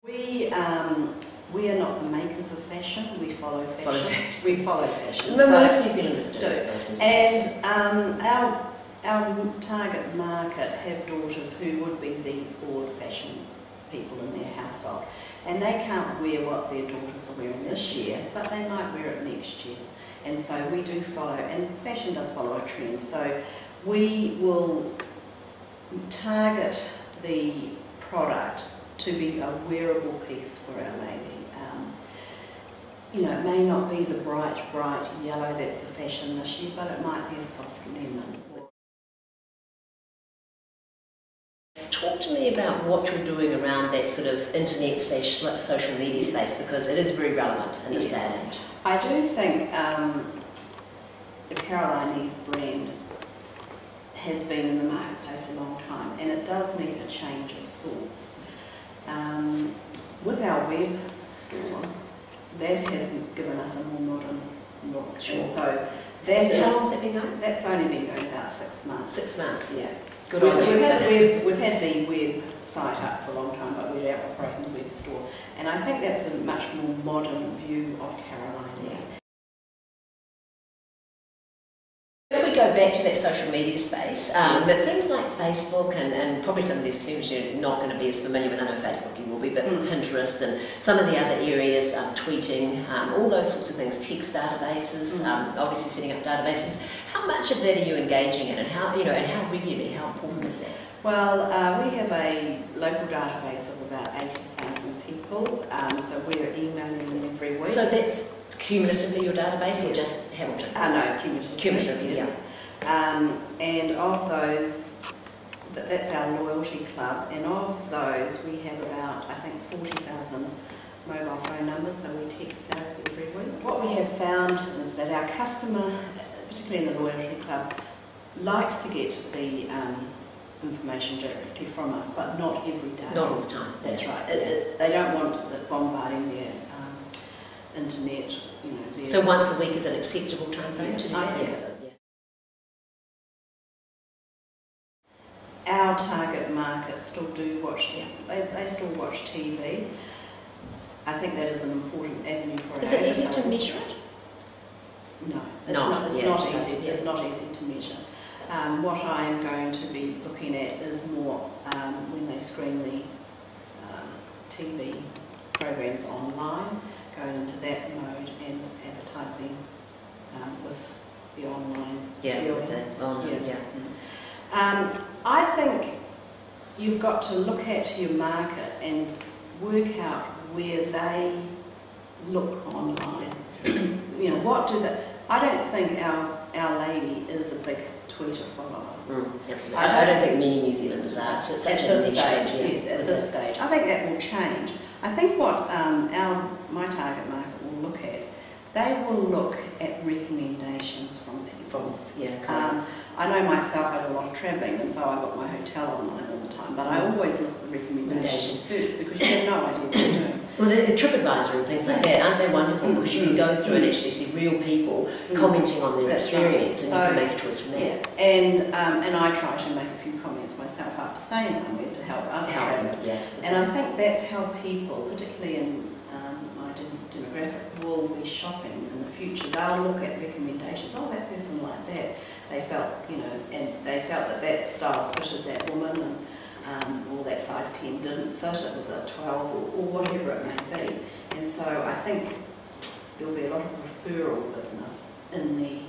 We are not the makers of fashion. We follow fashion. We follow fashion. Most New Zealanders do. And our target market have daughters who would be the forward fashion people in their household, and they can't wear what their daughters are wearing this year, but they might wear it next year. And so we do follow, and fashion does follow a trend. So we will target the product to be a wearable piece for our lady. You know, it may not be the bright yellow that's the fashion this year, but it might be a soft lemon. Talk to me about what you're doing around that sort of internet/social media space, because it is very relevant in this day and age. I do think the Caroline Eve brand has been in the marketplace a long time, and it does need a change of sorts. With our web store, that has given us a more modern look. Sure. And so that is... How long has that been going? That's only been going about 6 months. 6 months? Yeah. Good on you. We've had the web site up for a long time, but we're operating the web store. And I think that's a much more modern view of Caroline. Yeah. If we go back to that social media space, yes. But things like Facebook and probably some of these terms you're not going to be as familiar with. I know Facebook you will be, but Pinterest and some of the other areas, tweeting, all those sorts of things, text databases, obviously setting up databases. How much of that are you engaging in, and how regularly, how important is that? Well, we have a local database of about 80,000 people, so we're emailing them every week. So that's cumulatively your database, or just Hamilton? No, cumulatively. Cumulatively, yes. And of those, that's our loyalty club, and of those we have about, I think, 40,000 mobile phone numbers, so we text those every week. What we have found is that our customer, particularly in the loyalty club, likes to get the information directly from us, but not every day. Not all the time. That's right. They don't want it bombarding their internet. You know. So once a week is an acceptable time frame to do that? I think it is. Our target market still do watch. They still watch TV. I think that is an important avenue for us. Is it easy to measure it? No, it's not easy. It's not easy to measure. What I am going to be looking at is more when they screen the TV programs online, going into that mode and advertising with the online. I think you've got to look at your market and work out where they look online. You know, what do they... I don't think our lady is a big Twitter follower. Absolutely. I don't think many New Zealanders are. So at this stage, yes, at this stage. I think that will change. I think what my target market will look at, they will look at recommendations from people. I know myself, I do a lot of travelling, and so I've got my hotel online all the time, but I always look at the recommendations first, because you have no idea what you're doing. Well, the TripAdvisor and things like that, aren't they wonderful? Because you can go through and actually see real people commenting on their experience, and you can make a choice from there. And I try to make a few comments myself after staying somewhere to help other travellers. And I think that's how people, particularly in my demographic, will be shopping in the future. They'll look at recommendations. Oh, that person liked that. They felt, and they felt that style fitted that woman, and or that size 10 didn't fit, it was a 12 or whatever it may be. And so I think there'll be a lot of referral business in the